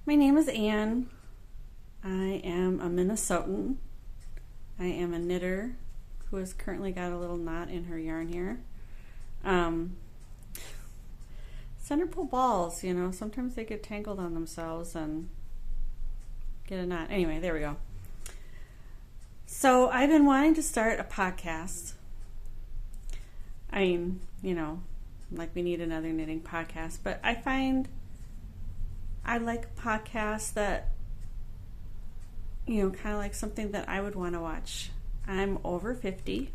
My name is Anne. I am a Minnesotan. I am a knitter who has currently got a little knot in her yarn here. Center pull balls, sometimes they get tangled on themselves and get a knot. Anyway, there we go. So I've been wanting to start a podcast. I mean, like we need another knitting podcast, but I find I like podcasts that, kind of like something that I would want to watch. I'm over 50.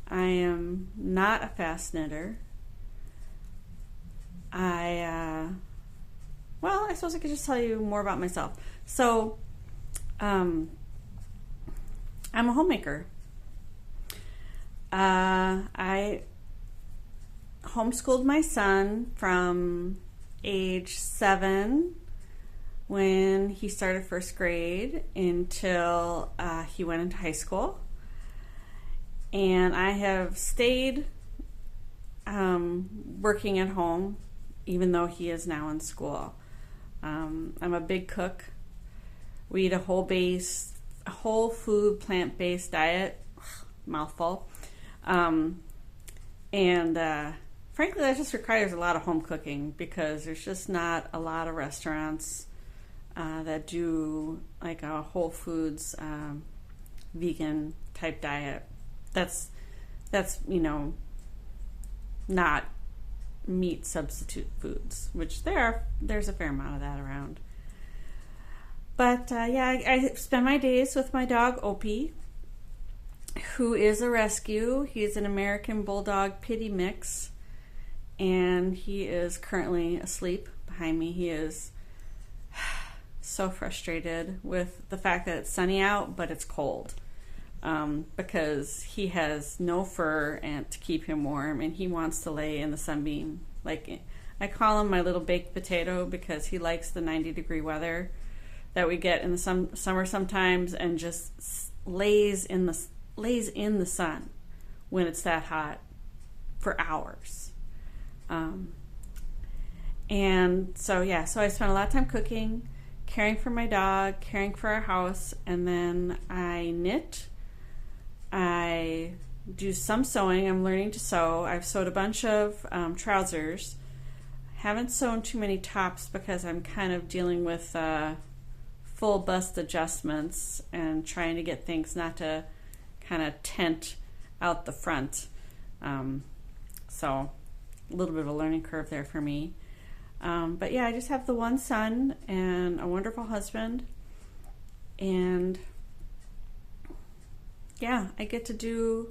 I am not a fast knitter. I suppose I could just tell you more about myself. So, I'm a homemaker. I homeschooled my son from age 7 when he started first grade until he went into high school. And I have stayed working at home even though he is now in school. I'm a big cook. We eat a whole food, plant-based diet. Mouthful. Frankly, that just requires a lot of home cooking because there's just not a lot of restaurants that do like a Whole Foods vegan type diet. That's not meat substitute foods, which there's a fair amount of that around. But I spend my days with my dog Opie, who is a rescue. He's an American Bulldog Pitty mix, and he is currently asleep behind me. He is so frustrated with the fact that it's sunny out, but it's cold, because he has no fur and to keep him warm, and he wants to lay in the sunbeam. Like, I call him my little baked potato because he likes the 90-degree weather that we get in the summer sometimes, and just lays in the sun when it's that hot for hours. So I spend a lot of time cooking, caring for my dog, caring for our house, and then I knit. I do some sewing. I'm learning to sew. I've sewed a bunch of trousers. Haven't sewn too many tops because I'm kind of dealing with full bust adjustments and trying to get things not to kind of tent out the front. So a little bit of a learning curve there for me. I just have the one son and a wonderful husband. And I get to do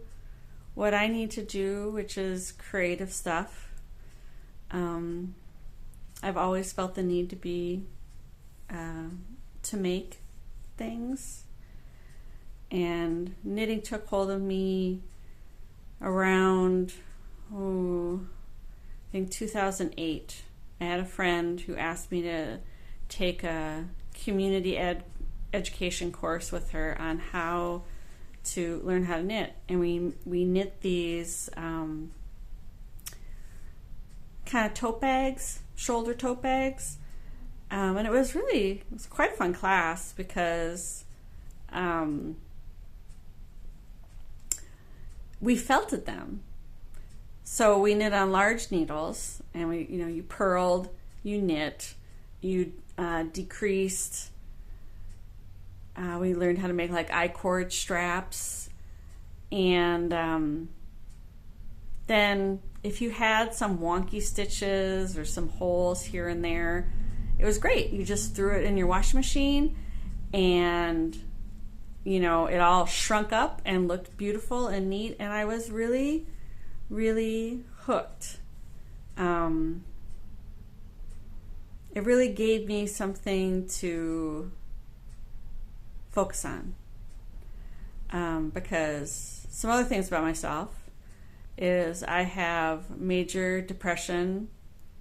what I need to do, which is creative stuff. I've always felt the need to make things. And knitting took hold of me around, I think 2008. I had a friend who asked me to take a community education course with her on how to learn how to knit. And we knit these kind of tote bags, shoulder tote bags. And it was quite a fun class because we felted them. So we knit on large needles, and you purled, you knit, you decreased. We learned how to make like I-cord straps, and then if you had some wonky stitches or some holes here and there, it was great. You just threw it in your washing machine, and it all shrunk up and looked beautiful and neat, and I was really, really hooked. It really gave me something to focus on, because some other things about myself is I have major depression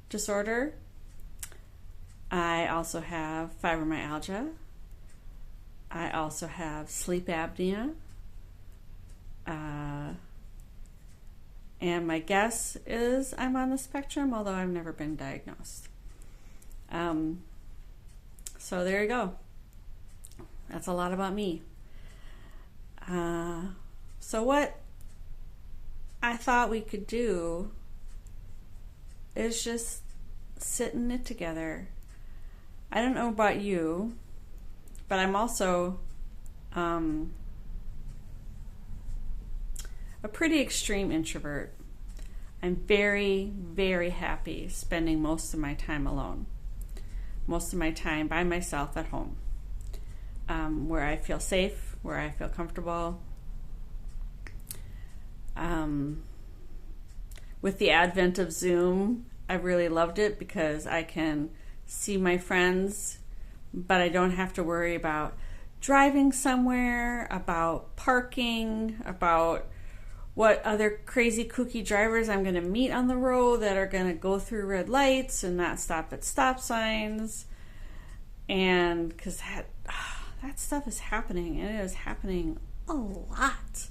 disorder. I also have fibromyalgia. I also have sleep apnea. And my guess is I'm on the spectrum, although I've never been diagnosed. So there you go. That's a lot about me. So what I thought we could do is just sit and knit together. I don't know about you, but I'm also a pretty extreme introvert. I'm very, very happy spending most of my time alone. Most of my time by myself at home, where I feel safe, where I feel comfortable. With the advent of Zoom, I really loved it because I can see my friends, but I don't have to worry about driving somewhere, about parking, about what other crazy kooky drivers I'm going to meet on the road that are going to go through red lights and not stop at stop signs. And because that stuff is happening, and it is happening a lot.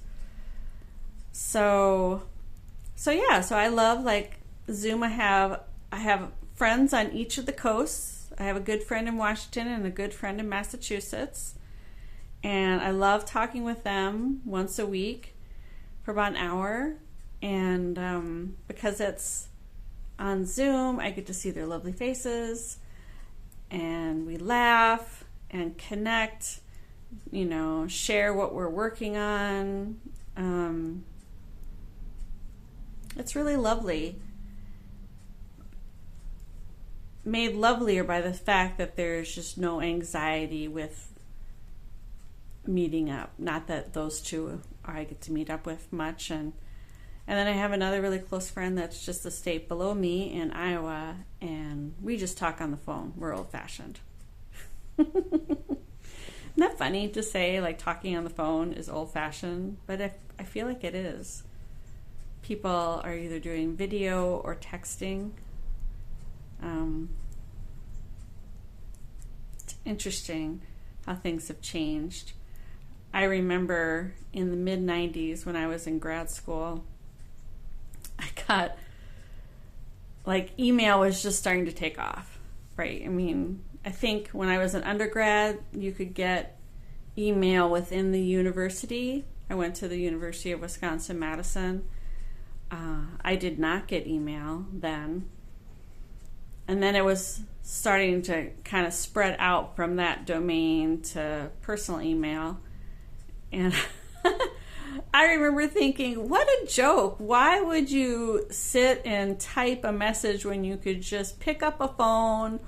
So I love like Zoom. I have friends on each of the coasts. I have a good friend in Washington and a good friend in Massachusetts. And I love talking with them once a week for about an hour. And because it's on Zoom, I get to see their lovely faces. And we laugh and connect, share what we're working on. It's really lovely. Made lovelier by the fact that there's just no anxiety with meeting up. Not that those two I get to meet up with much. And then I have another really close friend that's just a state below me in Iowa, and we just talk on the phone. We're old-fashioned. Isn't that funny to say, like, talking on the phone is old-fashioned? But I feel like it is. People are either doing video or texting. It's interesting how things have changed. I remember in the mid-90s when I was in grad school, I got, like, email was just starting to take off, right? I mean, I think when I was an undergrad, you could get email within the university. I went to the University of Wisconsin-Madison. I did not get email then. And then it was starting to kind of spread out from that domain to personal email. And I remember thinking, what a joke. Why would you sit and type a message when you could just pick up a phone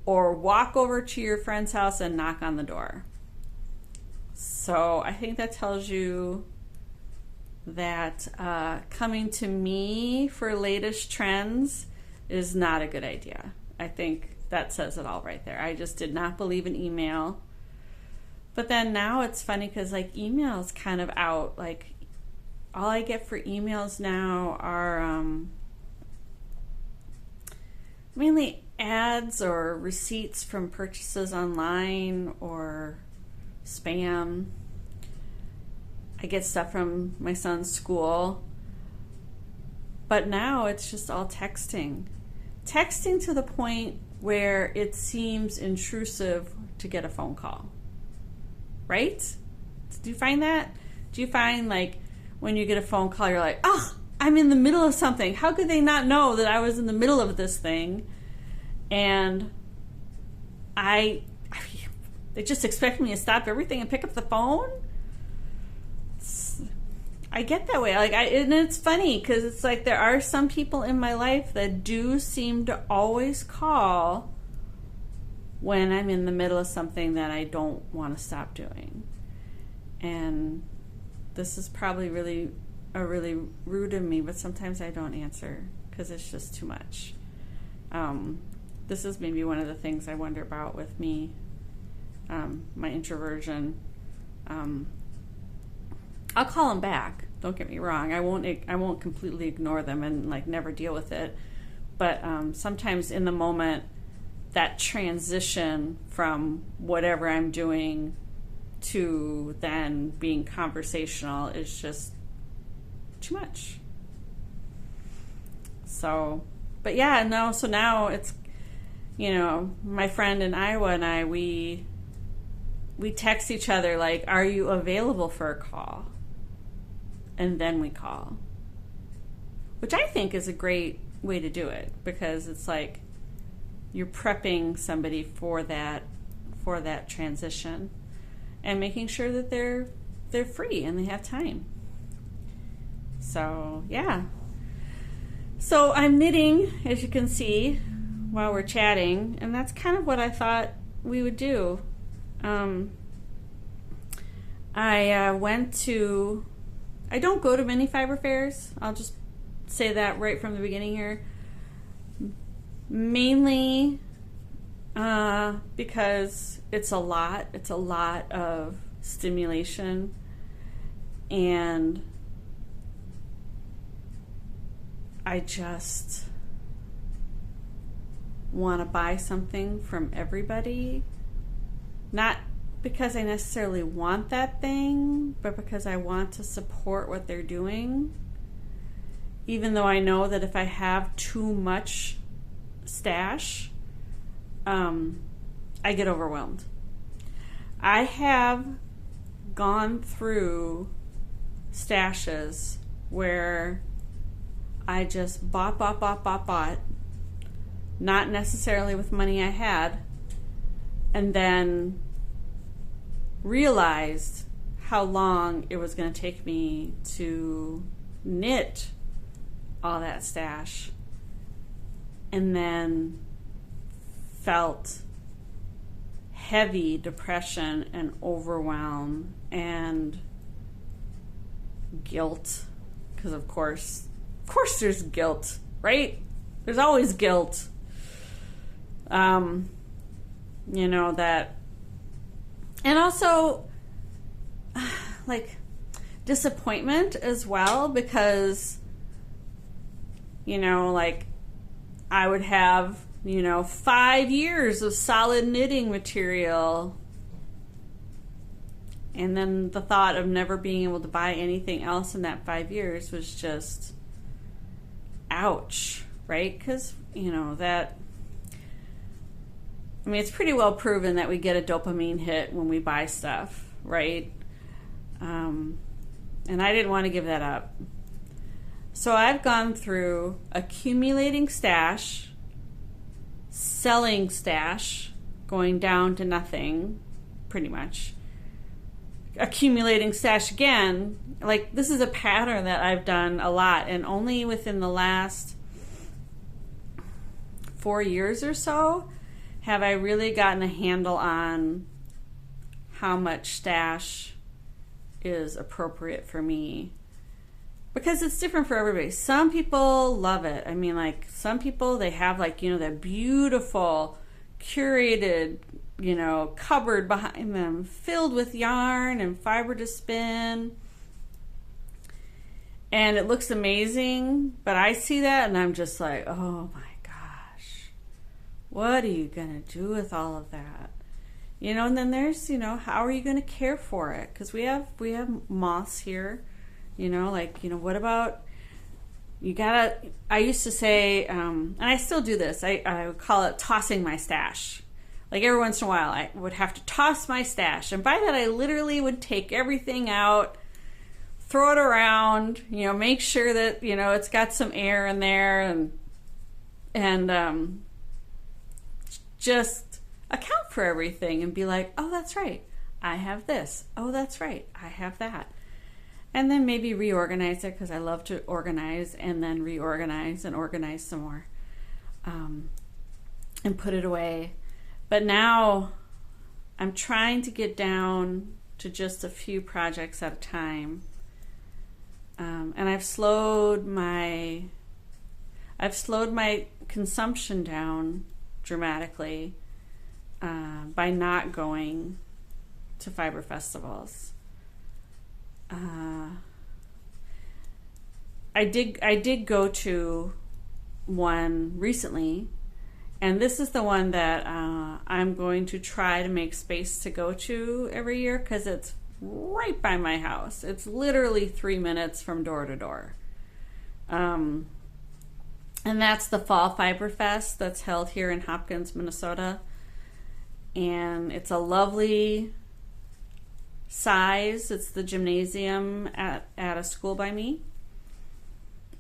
or walk over to your friend's house and knock on the door? So I think that tells you that coming to me for latest trends is not a good idea. I think that says it all right there. I just did not believe in email. But then now it's funny because like email is kind of out. Like all I get for emails now are mainly ads or receipts from purchases online or spam. I get stuff from my son's school. But now it's just all texting. Texting to the point where it seems intrusive to get a phone call. Right? Do you find that? Do you find like when you get a phone call, you're like, oh, I'm in the middle of something. How could they not know that I was in the middle of this thing? And they just expect me to stop everything and pick up the phone? I get that way. And it's funny because it's like there are some people in my life that do seem to always call when I'm in the middle of something that I don't want to stop doing. And this is probably really rude of me, but sometimes I don't answer because it's just too much. This is maybe one of the things I wonder about with me, my introversion. I'll call them back. Don't get me wrong. I won't completely ignore them and like never deal with it. But sometimes in the moment, that transition from whatever I'm doing to then being conversational is just too much. So, but yeah, no. So now it's my friend in Iowa and I, we text each other like, are you available for a call? And then we call. Which I think is a great way to do it, because it's like you're prepping somebody for that transition and making sure that they're free and they have time. So, yeah. So I'm knitting, as you can see, while we're chatting, and that's kind of what I thought we would do. I don't go to many fiber fairs. I'll just say that right from the beginning here. Mainly because it's a lot. It's a lot of stimulation, and I just want to buy something from everybody. Not because I necessarily want that thing, but because I want to support what they're doing. Even though I know that if I have too much stash, I get overwhelmed. I have gone through stashes where I just bought, not necessarily with money I had, and then realized how long it was going to take me to knit all that stash, and then felt heavy depression and overwhelm and guilt, because of course there's guilt, right? There's always guilt. That, and also like disappointment as well, because like I would have 5 years of solid knitting material, and then the thought of never being able to buy anything else in that 5 years was just ouch, right? Because it's pretty well proven that we get a dopamine hit when we buy stuff, right? And I didn't want to give that up. So I've gone through accumulating stash, selling stash, going down to nothing, pretty much. Accumulating stash again. Like, this is a pattern that I've done a lot, and only within the last 4 years or so have I really gotten a handle on how much stash is appropriate for me. Because it's different for everybody. Some people love it. I mean, like, some people, they have, like, that beautiful, curated, cupboard behind them filled with yarn and fiber to spin. And it looks amazing. But I see that and I'm just like, oh my gosh, what are you going to do with all of that? And then there's, how are you going to care for it? Because we have moths here. What about, I used to say, and I still do this, I would call it tossing my stash. Like, every once in a while, I would have to toss my stash. And by that, I literally would take everything out, throw it around, make sure that, it's got some air in there, and just account for everything and be like, oh, that's right, I have this. Oh, that's right, I have that. And then maybe reorganize it, because I love to organize, and then reorganize and organize some more, and put it away. But now I'm trying to get down to just a few projects at a time, and I've slowed my consumption down dramatically by not going to fiber festivals. I did go to one recently, and this is the one that I'm going to try to make space to go to every year, because it's right by my house. It's literally 3 minutes from door to door. And And that's the Fall Fiber Fest that's held here in Hopkins, Minnesota. And it's a lovely size. It's the gymnasium at a school by me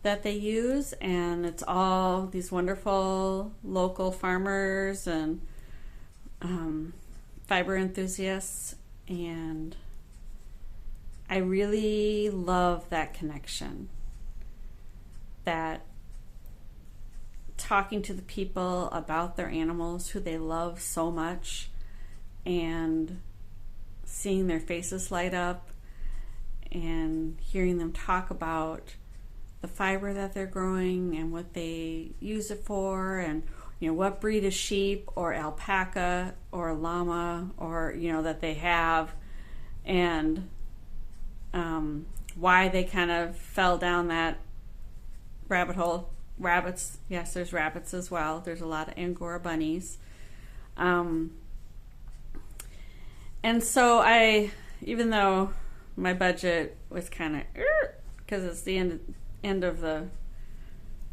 that they use. And it's all these wonderful local farmers and fiber enthusiasts. And I really love that connection. That talking to the people about their animals who they love so much and seeing their faces light up and hearing them talk about the fiber that they're growing and what they use it for, and what breed of sheep or alpaca or llama or that they have, and why they kind of fell down that rabbit hole. Rabbits, yes, there's rabbits as well. There's a lot of Angora bunnies. And so even though my budget was kind of, because it's the end of the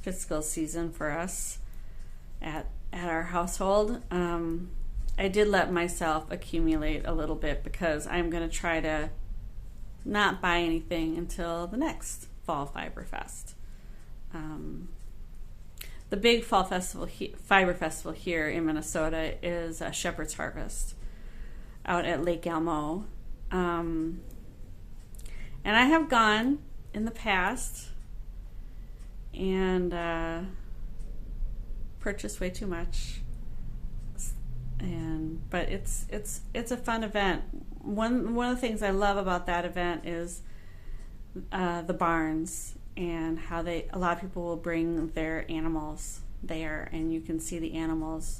fiscal season for us at our household, I did let myself accumulate a little bit, because I'm going to try to not buy anything until the next Fall Fiber Fest. The big fall fiber festival here in Minnesota is Shepherd's Harvest out at Lake Elmo. And I have gone in the past and purchased way too much. But it's a fun event. One of the things I love about that event is the barns, and how a lot of people will bring their animals there, and you can see the animals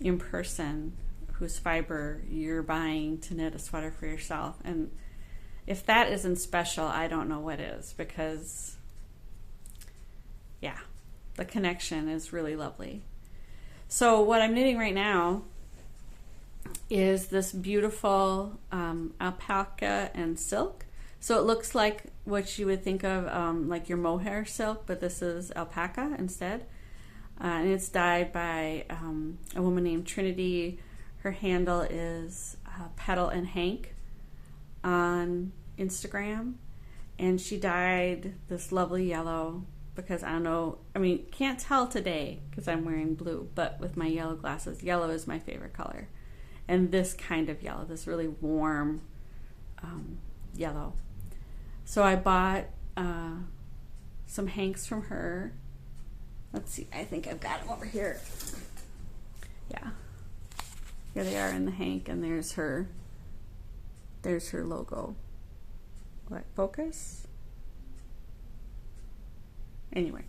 in person whose fiber you're buying to knit a sweater for yourself. And if that isn't special, I don't know what is, because the connection is really lovely. So what I'm knitting right now is this beautiful alpaca and silk. So it looks like what you would think of like your mohair silk, but this is alpaca instead. And it's dyed by a woman named Trinity. Her handle is Petal and Hank on Instagram. And she dyed this lovely yellow, because can't tell today because I'm wearing blue, but with my yellow glasses, yellow is my favorite color. And this kind of yellow, this really warm yellow. So I bought some hanks from her. Let's see, I think I've got them over here. Yeah. Here they are in the hank, and there's her logo. What, focus? Anyway.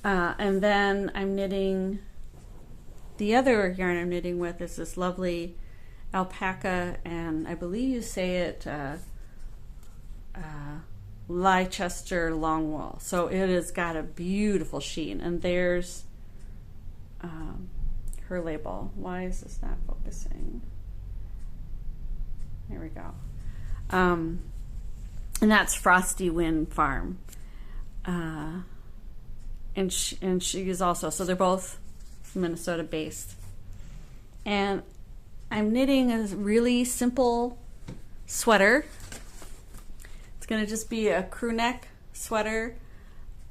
And then I'm knitting, the other yarn I'm knitting with is this lovely alpaca, and I believe you say it Leicester long wool. So it has got a beautiful sheen, and there's her label. Why is this not focusing? There we go. And that's Frosty Wind Farm. And she is also, so they're both Minnesota based. And I'm knitting a really simple sweater. It's going to just be a crew neck sweater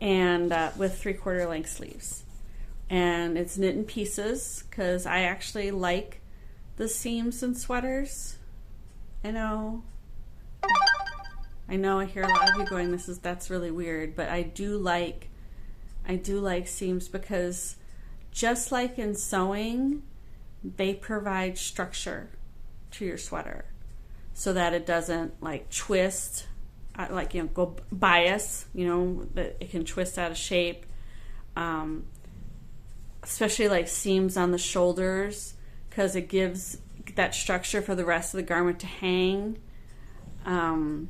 and with 3/4 length sleeves. And it's knit in pieces because I actually like the seams in sweaters. I know I hear a lot of you going, that's really weird, but I do like seams, because just like in sewing, they provide structure to your sweater so that it doesn't like twist, go bias, that it can twist out of shape. Especially like seams on the shoulders, because it gives that structure for the rest of the garment to hang. And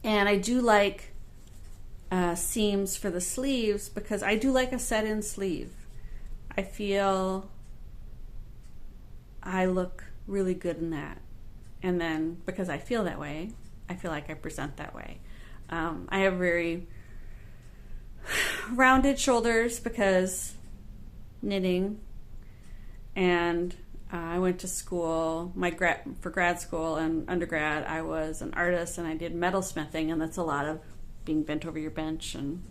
I do like seams for the sleeves, because I do like a set-in sleeve. I feel I look really good in that. And then because I feel that way, I feel like I present that way. I have very rounded shoulders because knitting, and I went to school, for grad school and undergrad, I was an artist and I did metalsmithing, and that's a lot of being bent over your bench and,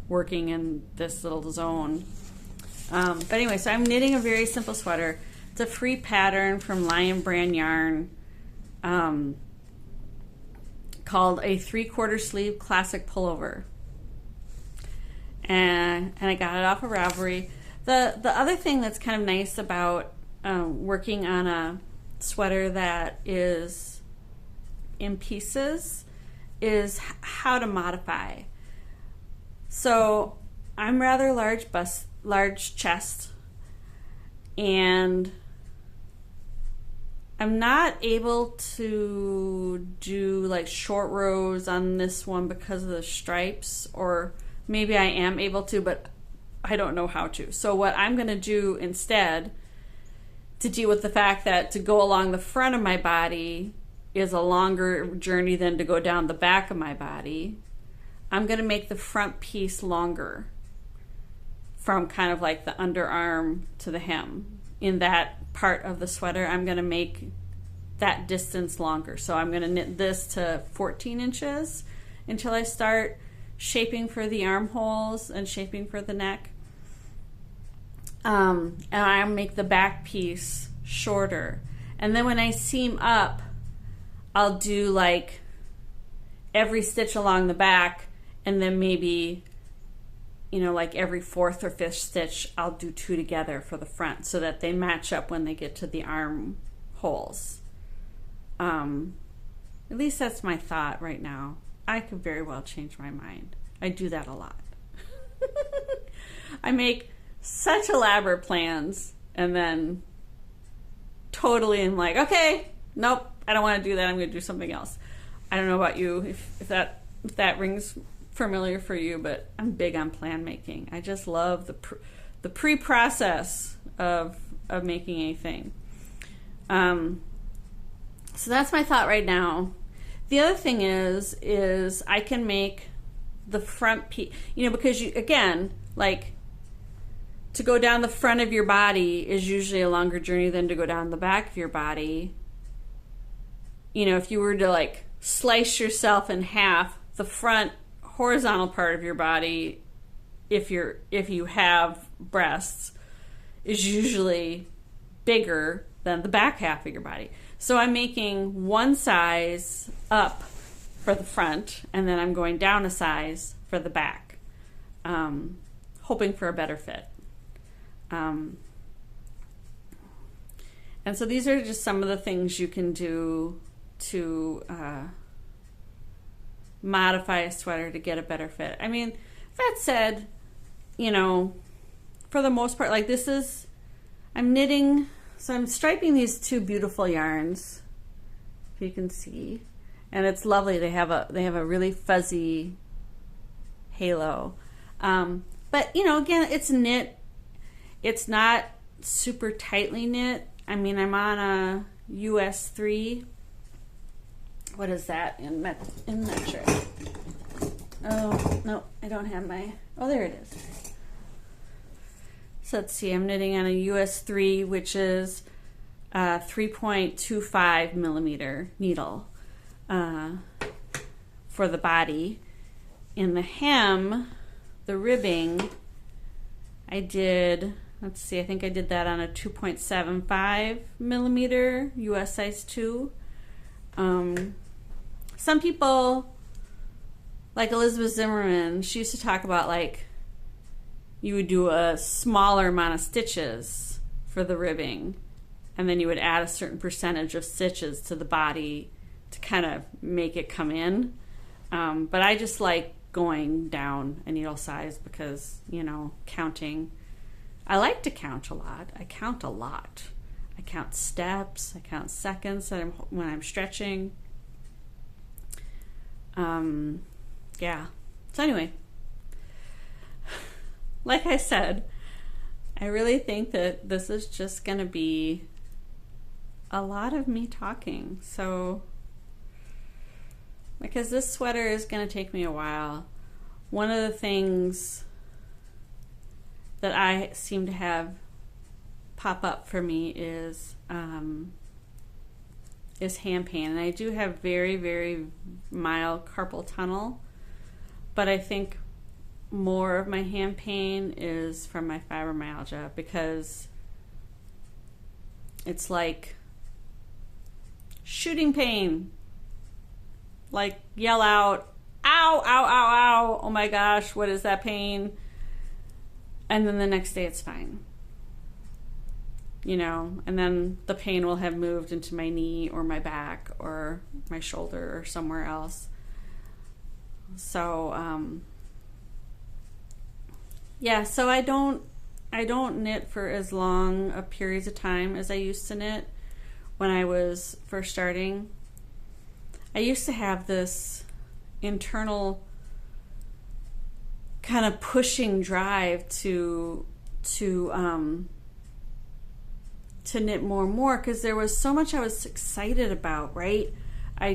working in this little zone. But anyway, so I'm knitting a very simple sweater. It's a free pattern from Lion Brand Yarn called a 3/4 sleeve classic pullover. And I got it off of Ravelry. The other thing that's kind of nice about working on a sweater that is in pieces is how to modify. So I'm rather large chest, and I'm not able to do like short rows on this one because of the stripes, or maybe I am able to, but I don't know how to. So what I'm going to do instead, to deal with the fact that to go along the front of my body is a longer journey than to go down the back of my body, I'm going to make the front piece longer from kind of like the underarm to the hem. In that part of the sweater, I'm going to make that distance longer. So I'm going to knit this to 14 inches until I start shaping for the armholes and shaping for the neck. And I'll make the back piece shorter. And then when I seam up, I'll do like every stitch along the back, and then maybe, like every 4th or 5th stitch, I'll do 2 together for the front so that they match up when they get to the armholes. At least that's my thought right now. I could very well change my mind. I do that a lot. I make such elaborate plans and then totally am like, okay, nope, I don't want to do that. I'm going to do something else. I don't know about you, if that rings familiar for you, but I'm big on plan making. I just love the pre-process of making anything. So that's my thought right now. The other thing is I can make the front piece, because you, again, like, to go down the front of your body is usually a longer journey than to go down the back of your body. If you were to like slice yourself in half, the front horizontal part of your body, if you have breasts, is usually bigger than the back half of your body. So I'm making one size up for the front, and then I'm going down a size for the back, hoping for a better fit. And so these are just some of the things you can do to modify a sweater to get a better fit. I mean, that said, for the most part, like I'm knitting, so I'm striping these 2 beautiful yarns, if you can see, and it's lovely. They have a really fuzzy halo, but again, it's knit. It's not super tightly knit. I mean, I'm on a US 3. What is that in metric? Oh, no, I don't have oh, there it is. So let's see, I'm knitting on a US 3, which is 3.25 millimeter needle for the body. In the hem, the ribbing, I did, let's see, I think I did that on a 2.75 millimeter US size 2. Some people, like Elizabeth Zimmerman, she used to talk about like you would do a smaller amount of stitches for the ribbing, and then you would add a certain percentage of stitches to the body to kind of make it come in. But I just like going down a needle size because, counting. I like to count a lot. I count a lot. I count steps. I count seconds when I'm stretching. Yeah. So anyway, like I said, I really think that this is just going to be a lot of me talking. So, because this sweater is going to take me a while, one of the things that I seem to have pop up for me is hand pain. And I do have very, very mild carpal tunnel, but I think more of my hand pain is from my fibromyalgia, because it's like shooting pain. Like, yell out, ow, ow, ow, ow, oh my gosh, what is that pain? And then the next day it's fine. You know, and then the pain will have moved into my knee or my back or my shoulder or somewhere else. So, yeah, so I don't knit for as long a periods of time as I used to knit when I was first starting. I used to have this internal kind of pushing drive to knit more and more, because there was so much I was excited about, right? I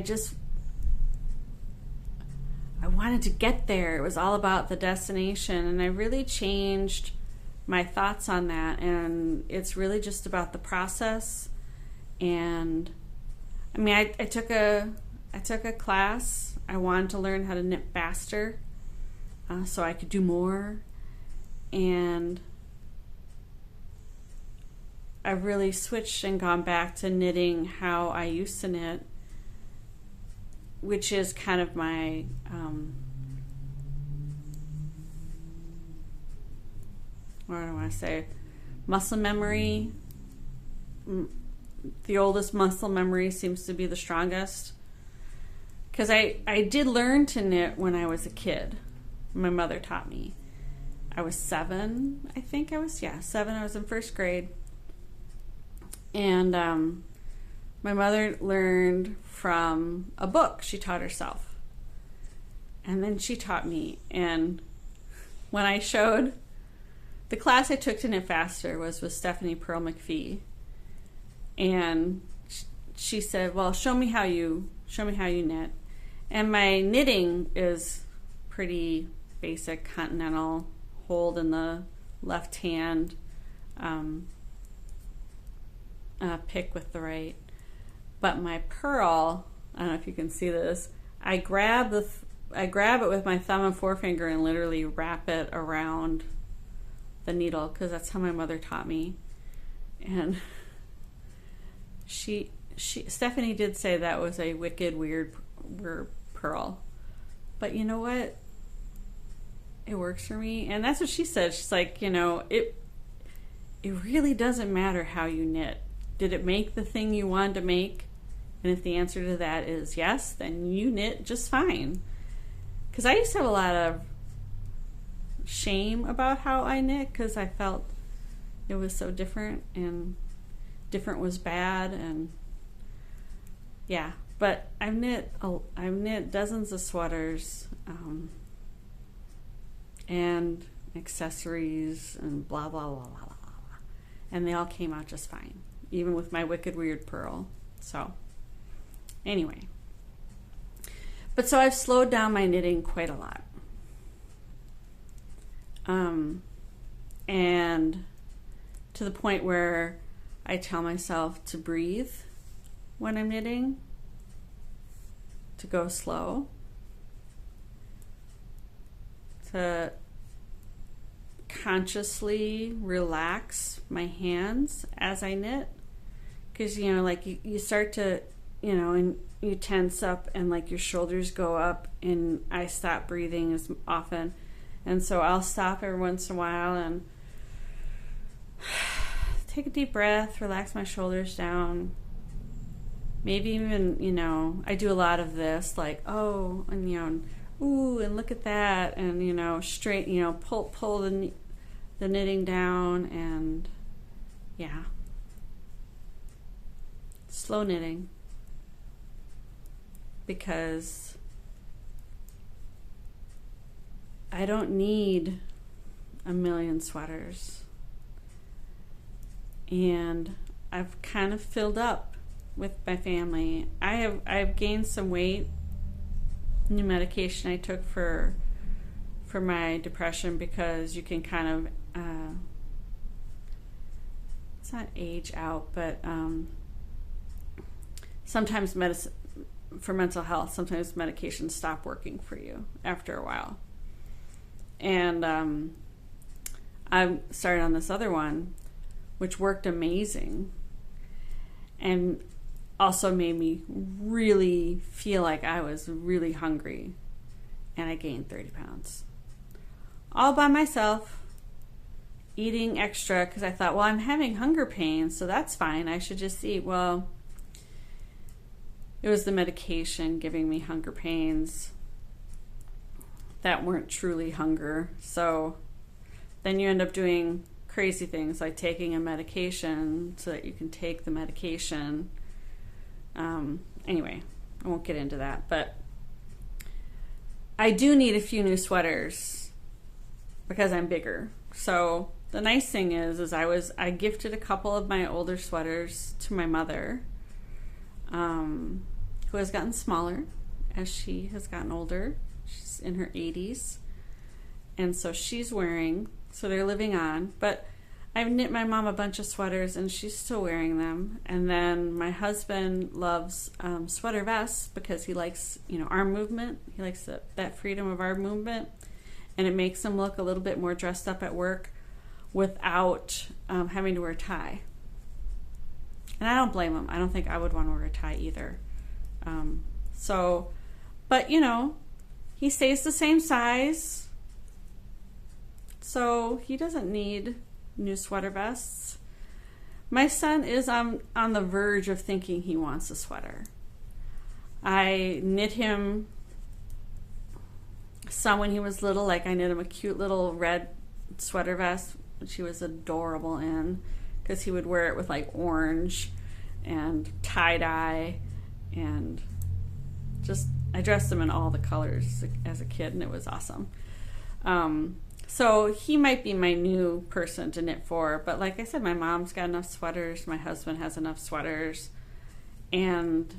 wanted to get there. It was all about the destination, and I really changed my thoughts on that, and it's really just about the process. And I mean, I took a class. I wanted to learn how to knit faster, so I could do more, and I've really switched and gone back to knitting how I used to knit, which is kind of my what do I want to say? Muscle memory. The oldest muscle memory seems to be the strongest. Because I did learn to knit when I was a kid. My mother taught me. I was 7, I think I was. 7. I was in first grade. And my mother learned from a book she taught herself. And then she taught me. And when I showed, the class I took to knit faster was with Stephanie Pearl McPhee. And she said, well, show me how you knit. And my knitting is pretty basic, continental, hold in the left hand, pick with the right. But my purl, I don't know if you can see this, I grab it with my thumb and forefinger and literally wrap it around the needle, because that's how my mother taught me. And Stephanie did say that was a wicked, weird purl. But you know what? It works for me. And that's what she said. She's like, you know, it really doesn't matter how you knit. Did it make the thing you wanted to make? And if the answer to that is yes, then you knit just fine. Because I used to have a lot of shame about how I knit, because I felt it was so different, and different was bad, and yeah. But I've knit dozens of sweaters, and accessories, and blah blah blah blah blah blah, and they all came out just fine, even with my wicked weird purl. So anyway, but so I've slowed down my knitting quite a lot, and to the point where I tell myself to breathe when I'm knitting, to go slow, to consciously relax my hands as I knit. Because, you know, like you start to, you know, and you tense up and like your shoulders go up, and I stop breathing as often. And so I'll stop every once in a while and take a deep breath, relax my shoulders down. Maybe even, you know, I do a lot of this, like, oh, and, you know, ooh, and look at that, and, you know, straight, you know, pull the knitting down, and yeah, slow knitting, because I don't need a million sweaters, and I've kind of filled up with my family. I've gained some weight. New medication I took for for my depression because you can kind of, it's not age out, but sometimes for mental health, sometimes medications stop working for you after a while. And I started on this other one, which worked amazing and also made me really feel like I was really hungry. And I gained 30 pounds. All by myself, eating extra because I thought, well, I'm having hunger pains, so that's fine. I should just eat. Well, it was the medication giving me hunger pains that weren't truly hunger. So then you end up doing crazy things like taking a medication so that you can take the medication. Anyway, I won't get into that, but I do need a few new sweaters because I'm bigger. So the nice thing is I gifted a couple of my older sweaters to my mother, who has gotten smaller as she has gotten older. She's in her 80s. And so she's wearing, so they're living on. But I've knit my mom a bunch of sweaters and she's still wearing them. And then my husband loves sweater vests because he likes, arm movement. He likes that freedom of arm movement. And it makes him look a little bit more dressed up at work without having to wear a tie. And I don't blame him. I don't think I would want to wear a tie either. But he stays the same size. So he doesn't need new sweater vests. My son is on the verge of thinking he wants a sweater. I knit him some when he was little, like I knit him a cute little red sweater vest, which he was adorable in, because he would wear it with like orange and tie-dye, and I dressed him in all the colors as a kid, and it was awesome. So he might be my new person to knit for, but like I said, my mom's got enough sweaters, my husband has enough sweaters, and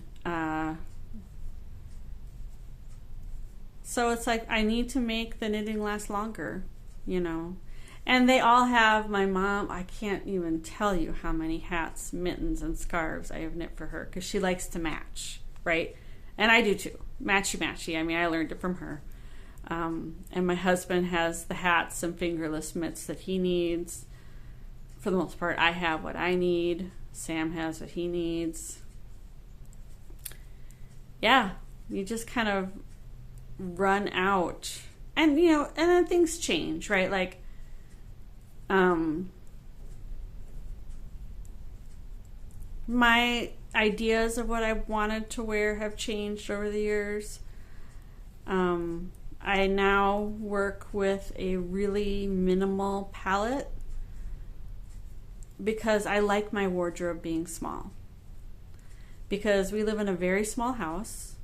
so it's like I need to make the knitting last longer, And they all have, my mom, I can't even tell you how many hats, mittens, and scarves I have knit for her, because she likes to match, right? And I do too. Matchy. I mean, I learned it from her. And my husband has the hats and fingerless mitts that he needs. For the most part, I have what I need. Sam has what he needs. Yeah, you just kind of run out. And, and then things change, right? Like, my ideas of what I wanted to wear have changed over the years. I now work with a really minimal palette because I like my wardrobe being small. Because we live in a very small house.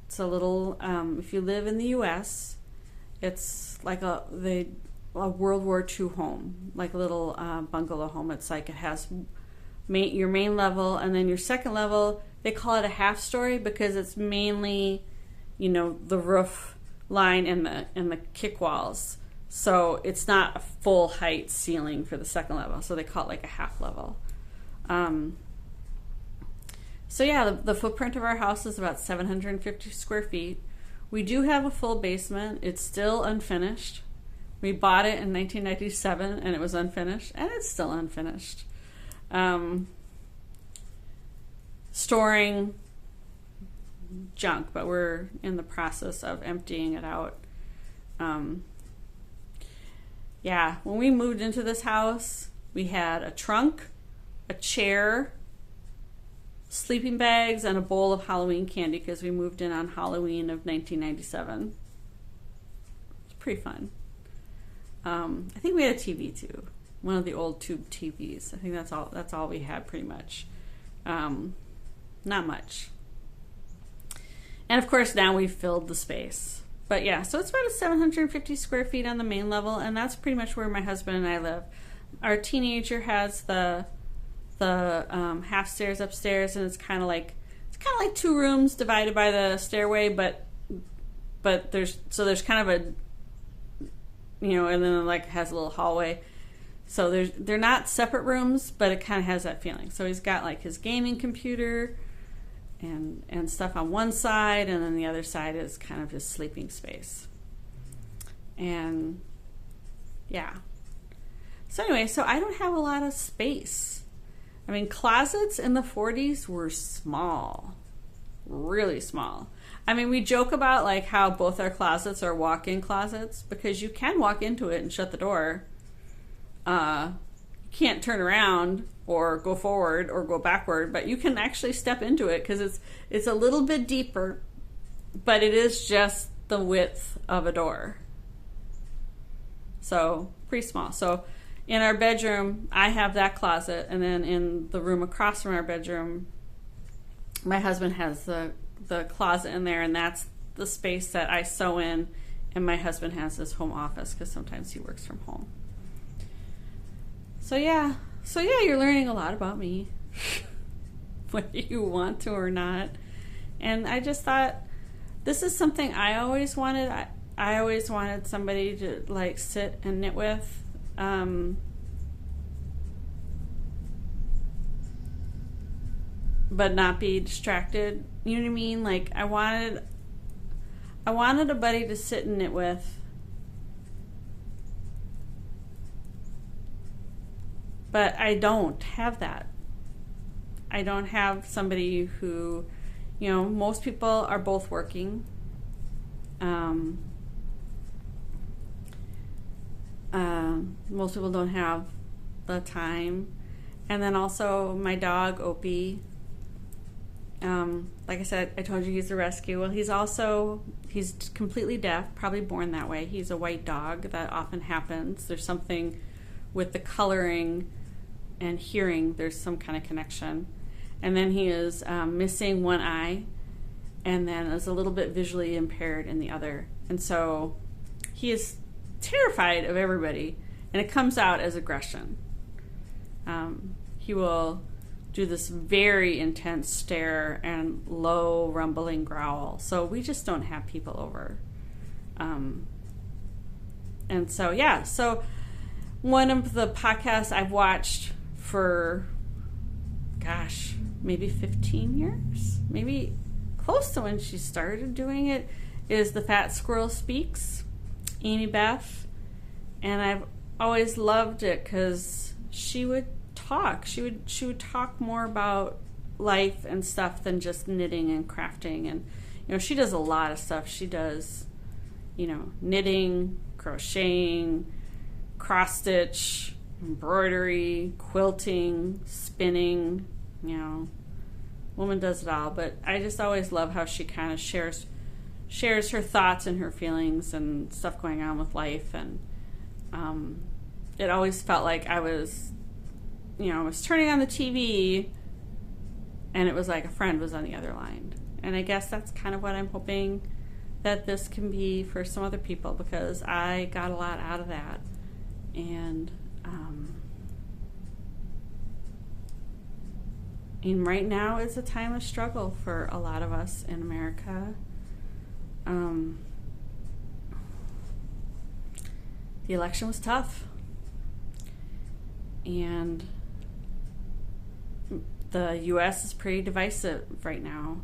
It's a little, if you live in the U.S., it's like a World War II home, like a little bungalow home. It's like it has your main level, and then your second level, they call it a half story because it's mainly, the roof line and the kick walls. So it's not a full height ceiling for the second level. So they call it like a half level. So yeah, the footprint of our house is about 750 square feet. We do have a full basement. It's still unfinished. We bought it in 1997 and it was unfinished, and it's still unfinished. Storing junk, but we're in the process of emptying it out. Yeah, when we moved into this house, we had a trunk, a chair, sleeping bags, and a bowl of Halloween candy because we moved in on Halloween of 1997. It's pretty fun. I think we had a TV too, one of the old tube TVs. I think that's all we had pretty much. Not much. And of course now we've filled the space. But yeah, so it's about 750 square feet on the main level, and that's pretty much where my husband and I live. Our teenager has the half stairs upstairs, and it's kind of like 2 rooms divided by the stairway, but there's kind of and then like has a little hallway. So they're not separate rooms, but it kind of has that feeling. So he's got like his gaming computer and stuff on one side, and then the other side is kind of his sleeping space. And yeah. So anyway, so I don't have a lot of space. I mean, closets in the 40s were small, really small. I mean, we joke about like how both our closets are walk-in closets because you can walk into it and shut the door. You can't turn around or go forward or go backward, but you can actually step into it because it's a little bit deeper, but it is just the width of a door. So pretty small. So in our bedroom, I have that closet, and then in the room across from our bedroom, my husband has the closet in there, and that's the space that I sew in, and my husband has his home office because sometimes he works from home. So yeah, you're learning a lot about me, whether you want to or not. And I just thought this is something I always wanted. I always wanted somebody to like sit and knit with. But not be distracted. You know what I mean? Like I wanted a buddy to sit and knit with. But I don't have that. I don't have somebody who, most people are both working. Most people don't have the time. And then also my dog, Opie. Like I said, I told you he's a rescue. Well, he's completely deaf, probably born that way. He's a white dog. That often happens. There's something with the coloring and hearing. There's some kind of connection. And then he is missing one eye, and then is a little bit visually impaired in the other. And so he is terrified of everybody, and it comes out as aggression. He will do this very intense stare and low rumbling growl. So we just don't have people over. And so, yeah. So one of the podcasts I've watched for, maybe 15 years, maybe close to when she started doing it, is The Fat Squirrel Speaks, Amy Beth. And I've always loved it because she would talk. She would talk more about life and stuff than just knitting and crafting. And she does a lot of stuff. She does knitting, crocheting, cross stitch, embroidery, quilting, spinning. Woman does it all. But I just always love how she kind of shares her thoughts and her feelings and stuff going on with life. And it always felt like I was turning on the TV, and it was like a friend was on the other line. And I guess that's kind of what I'm hoping that this can be for some other people, because I got a lot out of that. And right now is a time of struggle for a lot of us in America. The election was tough. And the U.S. is pretty divisive right now.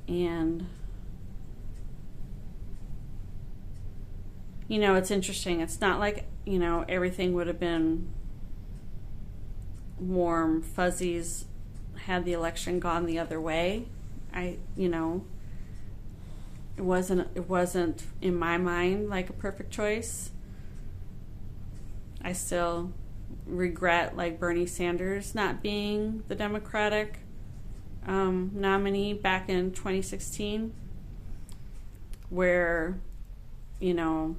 And, it's interesting. It's not like, everything would have been warm fuzzies had the election gone the other way. It wasn't in my mind like a perfect choice. I still regret like Bernie Sanders not being the Democratic nominee back in 2016, where the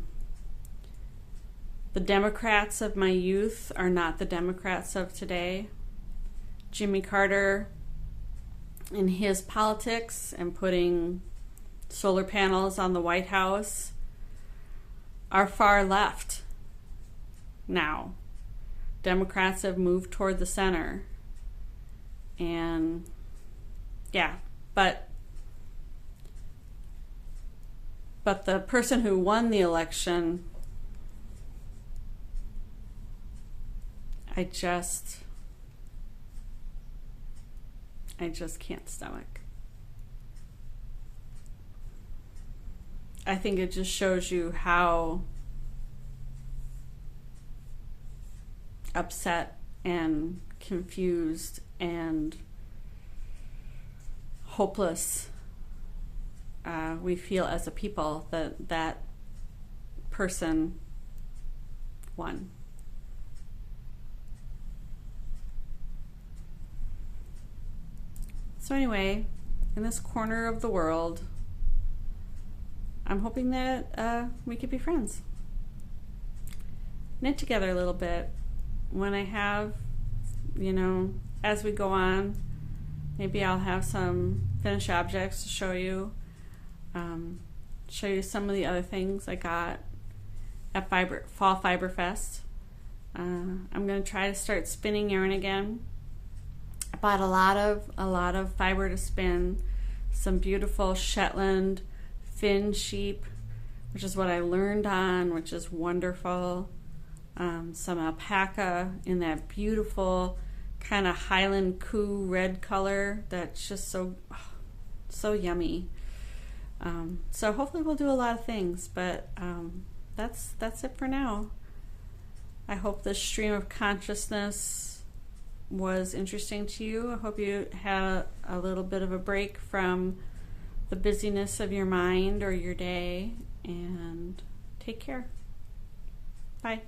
Democrats of my youth are not the Democrats of today. Jimmy Carter and his politics and putting solar panels on the White House are far left now. Democrats have moved toward the center. And yeah, but the person who won the election I just can't stomach. I think it just shows you how upset and confused and hopeless we feel as a people that person won. So anyway, in this corner of the world, I'm hoping that we could be friends. Knit together a little bit. When I have, as we go on, maybe I'll have some finished objects to show you. Show you some of the other things I got at Fall Fiber Fest. I'm going to try to start spinning yarn again. I bought a lot of fiber to spin. Some beautiful Shetland Finn sheep, which is what I learned on, which is wonderful. Some alpaca in that beautiful kind of Highland Coo red color that's just so yummy. So hopefully we'll do a lot of things, but that's it for now. I hope this stream of consciousness was interesting to you. I hope you had a little bit of a break from the busyness of your mind or your day, and take care. Bye.